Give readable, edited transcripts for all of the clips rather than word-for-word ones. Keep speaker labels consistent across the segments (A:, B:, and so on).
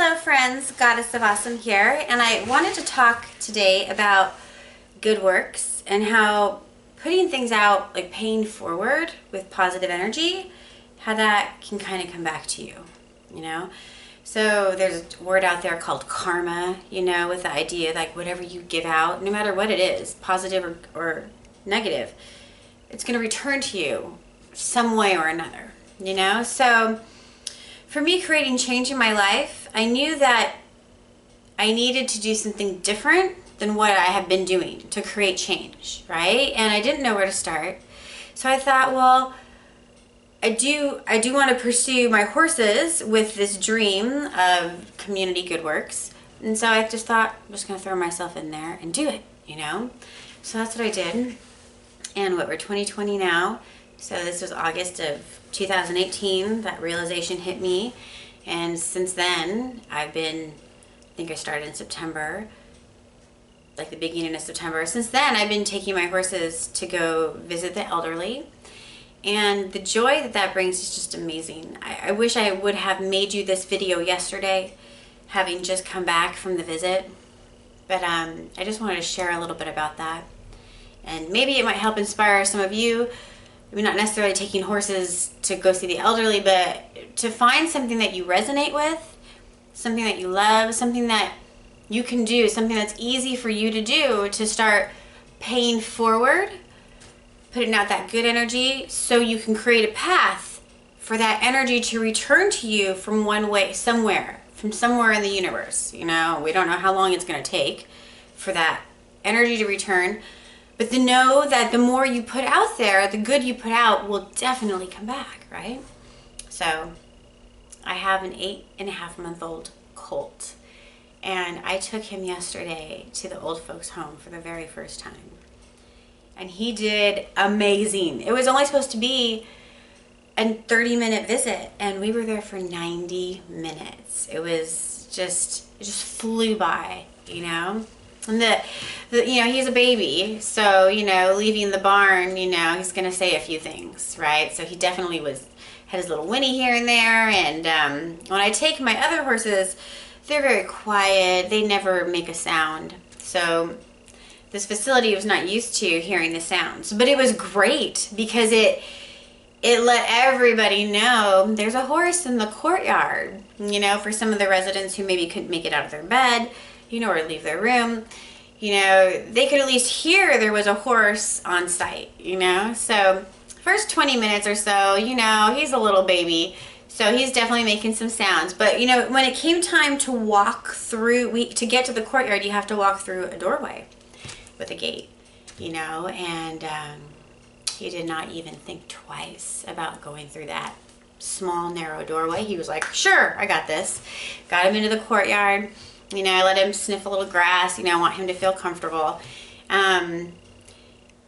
A: Hello friends, Goddess of Awesome here, and I wanted to talk today about good works and how putting things out, like paying forward with positive energy, how that can kind of come back to you, you know? So there's a word out there called karma, you know, with the idea like whatever you give out, no matter what it is, positive or negative, it's going to return to you some way or another, you know? So for me, creating change in my life, I knew that I needed to do something different than what I have been doing to create change, right? And I didn't know where to start. So I thought, well, I do want to pursue my horses with this dream of community good works. And so I just thought, I'm just going to throw myself in there and do it, you know? So that's what I did. And what, we're 2020 now. So this was August of 2018, that realization hit me. And since then, I think I started in September, like the beginning of September. Since then, I've been taking my horses to go visit the elderly. And the joy that that brings is just amazing. I wish I would have made you this video yesterday, having just come back from the visit. But I just wanted to share a little bit about that. And maybe it might help inspire some of you. I mean, not necessarily taking horses to go see the elderly, but to find something that you resonate with, something that you love, something that you can do, something that's easy for you to do, to start paying forward, putting out that good energy so you can create a path for that energy to return to you from from somewhere in the universe. You know, we don't know how long it's going to take for that energy to return. But to know that the more you put out there, the good you put out will definitely come back, right? So I have an 8.5-month-old colt, and I took him yesterday to the old folks' home for the very first time. And he did amazing. It was only supposed to be a 30-minute visit, and we were there for 90 minutes. It just flew by, you know? And you know, he's a baby, so, you know, leaving the barn, you know, he's going to say a few things, right? So he definitely had his little whinny here and there. And when I take my other horses, they're very quiet. They never make a sound. So this facility was not used to hearing the sounds. But it was great because it let everybody know there's a horse in the courtyard, you know, for some of the residents who maybe couldn't make it out of their bed, you know, or leave their room, you know, they could at least hear there was a horse on site, you know. So first 20 minutes or so, you know, he's a little baby, so he's definitely making some sounds. But, you know, when it came time to walk through, to get to the courtyard, you have to walk through a doorway with a gate, you know, and he did not even think twice about going through that small, narrow doorway. He was like, sure, I got this. Got him into the courtyard. You know, I let him sniff a little grass. You know, I want him to feel comfortable. And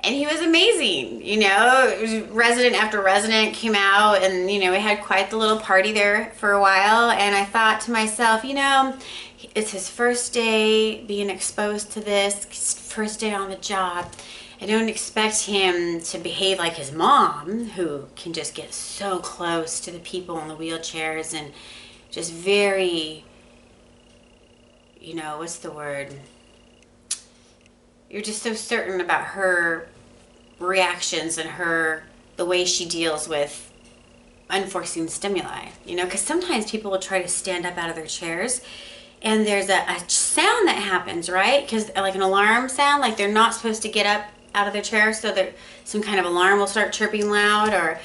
A: he was amazing. You know, resident after resident came out, and, you know, we had quite the little party there for a while. And I thought to myself, you know, it's his first day being exposed to this, first day on the job. I don't expect him to behave like his mom, who can just get so close to the people in the wheelchairs and just very, you know, what's the word? You're just so certain about her reactions and the way she deals with unforeseen stimuli, you know, because sometimes people will try to stand up out of their chairs and there's a sound that happens, right? Because like an alarm sound, like they're not supposed to get up out of their chair, so that some kind of alarm will start chirping loud. Or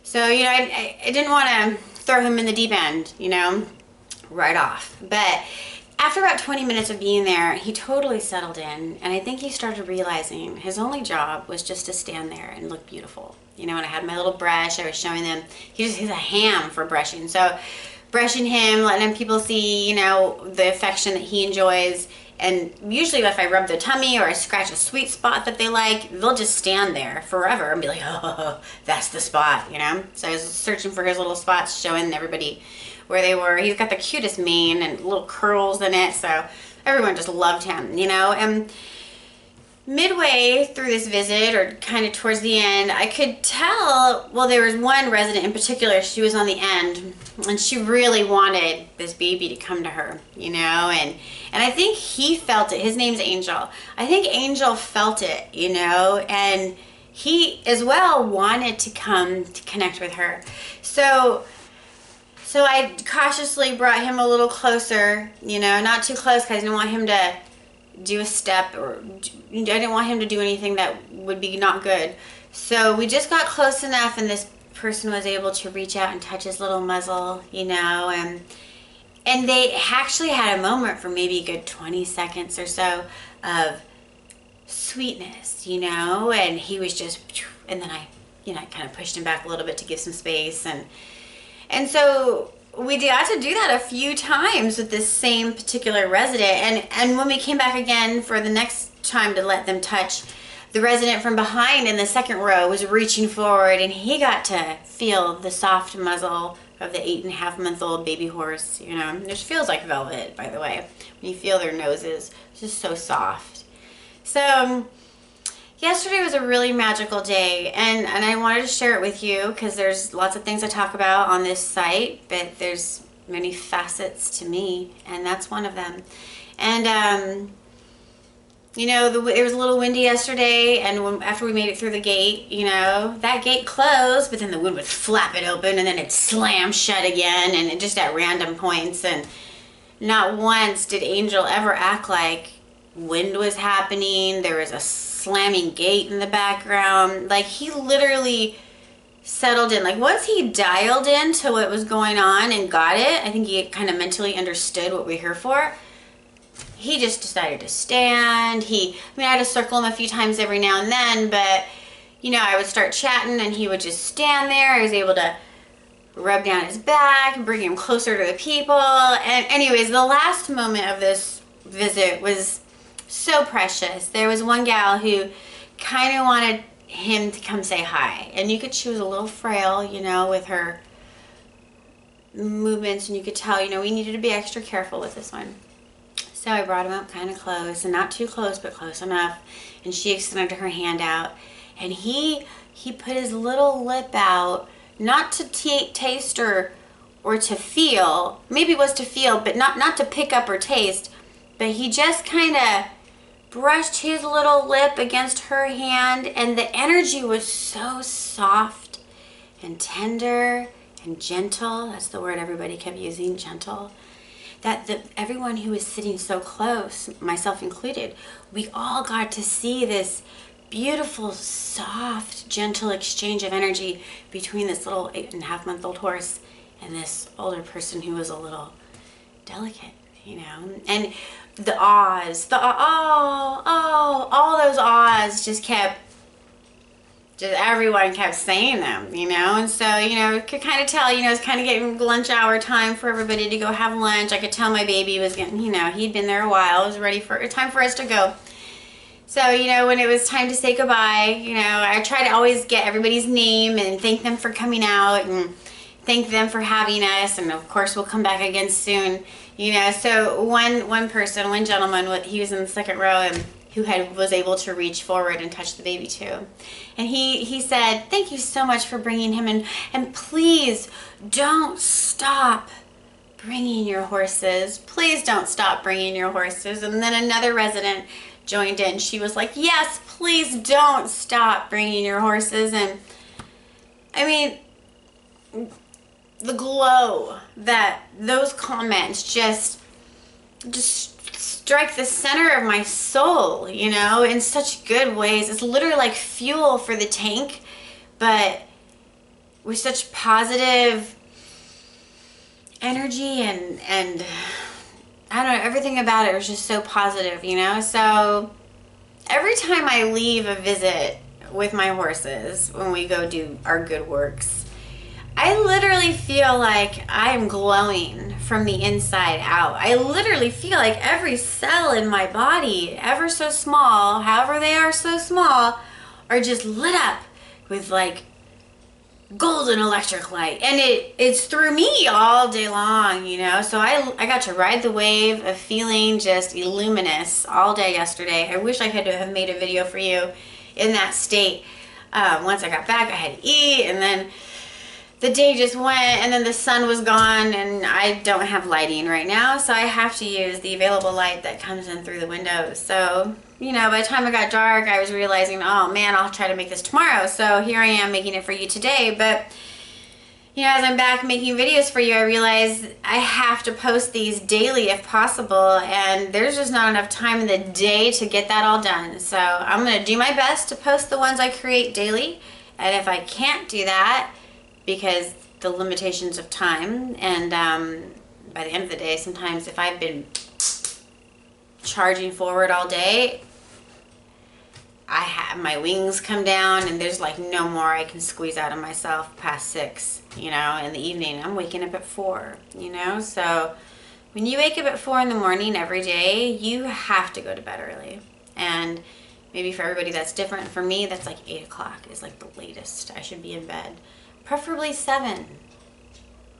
A: so, you know, I didn't want to throw him in the deep end, you know, right off. But after about 20 minutes of being there, he totally settled in, and I think he started realizing his only job was just to stand there and look beautiful. You know, and I had my little brush, I was showing them, he's a ham for brushing. So brushing him, letting people see, you know, the affection that he enjoys. And usually if I rub their tummy or I scratch a sweet spot that they like, they'll just stand there forever and be like, oh, that's the spot, you know? So I was searching for his little spots, showing everybody where they were. He's got the cutest mane and little curls in it, so everyone just loved him, you know? And midway through this visit, or kind of towards the end, I could tell, well, there was one resident in particular, she was on the end, and she really wanted this baby to come to her, you know, and I think he felt it. His name's Angel. I think Angel felt it, you know, and he as well wanted to come to connect with her. So I cautiously brought him a little closer, you know, not too close because I didn't want him to do a step, or I didn't want him to do anything that would be not good. So we just got close enough, and this person was able to reach out and touch his little muzzle, you know, and they actually had a moment for maybe a good 20 seconds or so of sweetness, you know, and he was just, and then I kind of pushed him back a little bit to give some space, and so we got to do that a few times with this same particular resident, and when we came back again for the next time to let them touch, the resident from behind in the second row was reaching forward, and he got to feel the soft muzzle of the 8.5-month-old baby horse, you know, which feels like velvet, by the way. When you feel their noses, it's just so soft. So yesterday was a really magical day, and I wanted to share it with you because there's lots of things I talk about on this site, but there's many facets to me, and that's one of them. And you know, it was a little windy yesterday, and after we made it through the gate, you know, that gate closed, but then the wind would flap it open, and then it'd slam shut again, and it just at random points, and not once did Angel ever act like wind was happening. There was a slamming gate in the background. Like, he literally settled in. Like, once he dialed into what was going on and got it, I think he kind of mentally understood what we're here for. He just decided to stand. I had to circle him a few times every now and then, but, you know, I would start chatting and he would just stand there. I was able to rub down his back and bring him closer to the people. And anyways, the last moment of this visit was so precious. There was one gal who kind of wanted him to come say hi, and she was a little frail, you know, with her movements, and you could tell, you know, we needed to be extra careful with this one. So I brought him up kind of close, and not too close, but close enough, and she extended her hand out, and he put his little lip out, not to taste or to feel, maybe it was to feel, but not to pick up or taste, but he just kind of brushed his little lip against her hand, and the energy was so soft and tender and gentle. That's the word everybody kept using, gentle. That everyone who was sitting so close, myself included, we all got to see this beautiful, soft, gentle exchange of energy between this little 8.5-month-old horse and this older person who was a little delicate, you know. And the ahs, all those ahs everyone kept saying them, you know. And so, you know, could kind of tell, you know, it's kind of getting lunch hour time for everybody to go have lunch. I could tell my baby was getting, you know, he'd been there a while. It was ready for time for us to go. So, you know, when it was time to say goodbye, you know, I try to always get everybody's name and thank them for coming out and thank them for having us. And of course, we'll come back again soon, you know. So one gentleman, he was in the second row, and who was able to reach forward and touch the baby too. And he said, thank you so much for bringing him in, and please don't stop bringing your horses. Please don't stop bringing your horses. And then another resident joined in. She was like, yes, please don't stop bringing your horses. And I mean, the glow that those comments just strike the center of my soul, you know, in such good ways. It's literally like fuel for the tank, but with such positive energy, and I don't know, everything about it was just so positive, you know. So every time I leave a visit with my horses, when we go do our good works, I literally feel like I'm glowing from the inside out. I literally feel like every cell in my body, ever so small, however they are so small, are just lit up with like golden electric light, and it's through me all day long, you know. So I got to ride the wave of feeling just luminous all day yesterday. I wish I could have made a video for you in that state. Once I got back, I had to eat, and then the day just went, and then the sun was gone, and I don't have lighting right now, so I have to use the available light that comes in through the windows. So, you know, by the time it got dark, I was realizing, oh man, I'll try to make this tomorrow. So here I am making it for you today. But, you know, as I'm back making videos for you, I realize I have to post these daily if possible, and there's just not enough time in the day to get that all done. So I'm going to do my best to post the ones I create daily, and if I can't do that, because the limitations of time, and by the end of the day, sometimes if I've been charging forward all day, I have my wings come down, and there's like no more I can squeeze out of myself past 6, you know, in the evening. I'm waking up at 4, you know. So when you wake up at 4 in the morning every day, you have to go to bed early. And maybe for everybody that's different. For me, that's like 8 o'clock is like the latest I should be in bed. Preferably 7.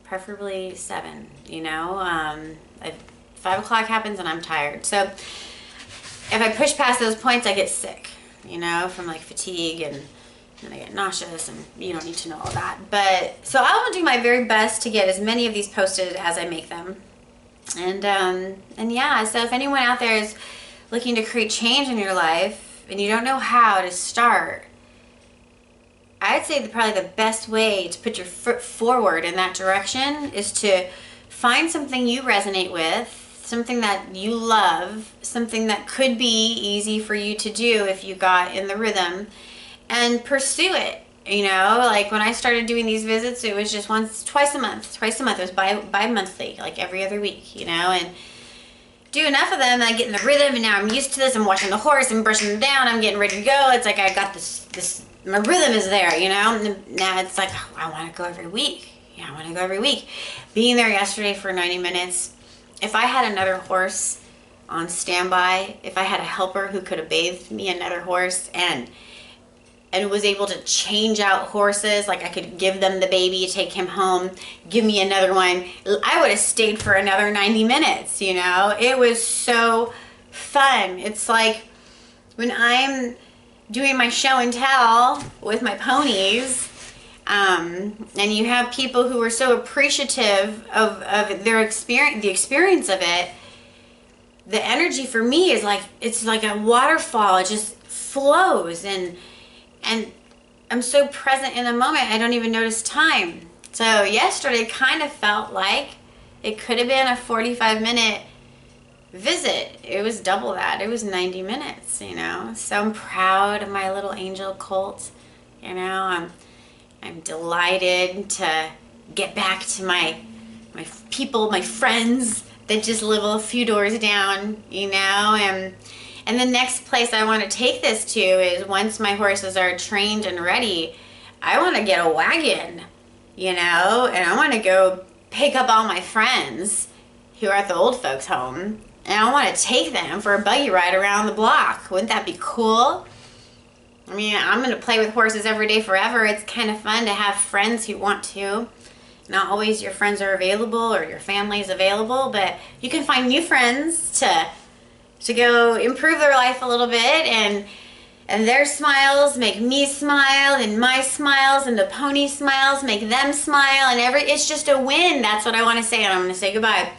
A: Preferably 7, you know. 5 o'clock happens and I'm tired. So if I push past those points, I get sick, you know, from like fatigue, and I get nauseous, and you don't need to know all that. But so I will do my very best to get as many of these posted as I make them. And yeah, so if anyone out there is looking to create change in your life and you don't know how to start, I'd say that probably the best way to put your foot forward in that direction is to find something you resonate with, something that you love, something that could be easy for you to do if you got in the rhythm, and pursue it. You know, like when I started doing these visits, it was just twice a month. It was bi-monthly, like every other week, you know, and do enough of them, and I get in the rhythm, and now I'm used to this. I'm watching the horse and brushing them down. I'm getting ready to go. It's like I got this my rhythm is there, you know. And now it's like, oh, I want to go every week. Yeah, I want to go every week. Being there yesterday for 90 minutes, if I had another horse on standby, if I had a helper who could have bathed me another horse and was able to change out horses, like I could give them the baby, take him home, give me another one, I would have stayed for another 90 minutes, you know. It was so fun. It's like when I'm doing my show and tell with my ponies, and you have people who are so appreciative of their experience, the experience of it, the energy for me is like, it's like a waterfall. It just flows, and I'm so present in the moment, I don't even notice time. So yesterday kind of felt like it could have been a 45-minute visit. It was double that. It was 90 minutes, you know. So I'm proud of my little angel colt, you know. I'm delighted to get back to my people, my friends that just live a few doors down, you know. And the next place I want to take this to is, once my horses are trained and ready, I want to get a wagon, you know, and I want to go pick up all my friends who are at the old folks' home, and I want to take them for a buggy ride around the block. Wouldn't that be cool? I mean, I'm going to play with horses every day forever. It's kind of fun to have friends who want to. Not always your friends are available or your family is available, but you can find new friends to go improve their life a little bit, and their smiles make me smile, and my smiles and the pony smiles make them smile, and it's just a win. That's what I want to say, and I'm going to say goodbye.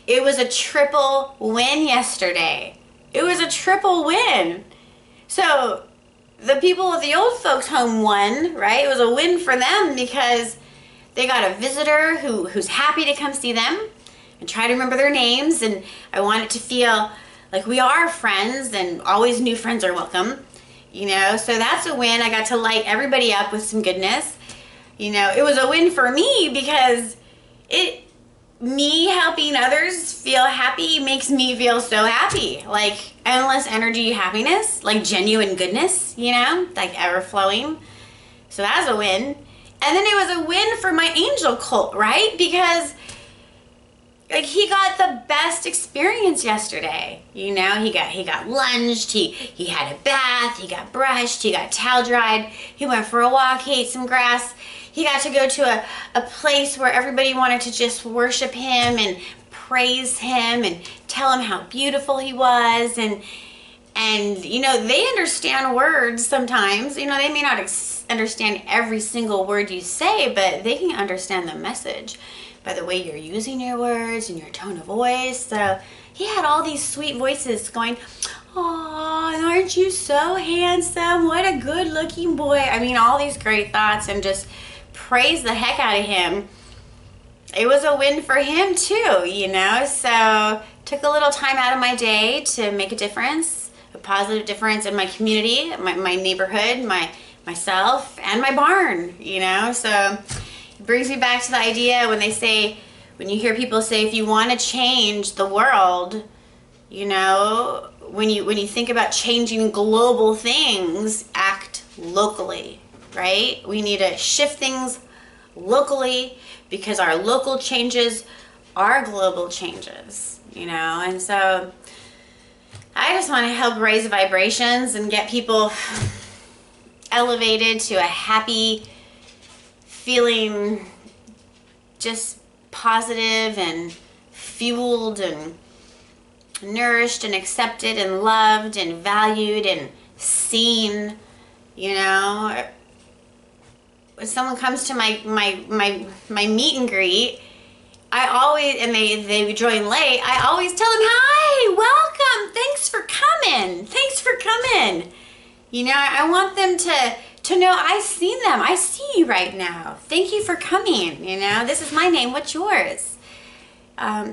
A: It was a triple win yesterday. It was a triple win. So the people at the old folks home won, right? It was a win for them because they got a visitor who's happy to come see them and try to remember their names, and I want it to feel like we are friends, and always new friends are welcome, you know. So that's a win. I got to light everybody up with some goodness. You know, it was a win for me because me helping others feel happy makes me feel so happy. Like endless energy, happiness, like genuine goodness, you know, like ever flowing. So that's a win. And then it was a win for my angel colt, right? Because like he got the best experience yesterday. You know, he got lunged, he had a bath, he got brushed, he got towel dried, he went for a walk, he ate some grass, he got to go to a place where everybody wanted to just worship him and praise him and tell him how beautiful he was. And you know, they understand words sometimes. You know, they may not understand every single word you say, but they can understand the message by the way you're using your words and your tone of voice. So he had all these sweet voices going, "Aw, aren't you so handsome? What a good looking boy." I mean, all these great thoughts, and just praise the heck out of him. It was a win for him too, you know. So took a little time out of my day to make a difference, a positive difference in my community, my neighborhood, myself, and my barn, you know. So it brings me back to the idea when you hear people say, if you want to change the world, you know, when you think about changing global things, act locally, right? We need to shift things locally, because our local changes are global changes, you know. And so I just want to help raise vibrations and get people elevated to a happy feeling, just positive and fueled and nourished and accepted and loved and valued and seen, you know. When someone comes to my meet and greet, I always, and they join late, I always tell them, "Hi, welcome, thanks for coming. You know, I want them to know I see them. I see you right now. Thank you for coming. You know, this is my name. What's yours?"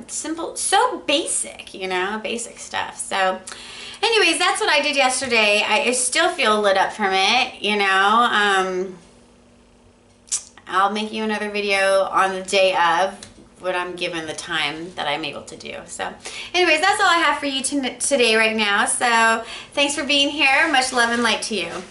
A: Simple, so basic, you know, basic stuff. So anyways, that's what I did yesterday. I still feel lit up from it, you know. I'll make you another video on the day of, when I'm given the time that I'm able to do. So anyways, that's all I have for you today right now. So thanks for being here. Much love and light to you.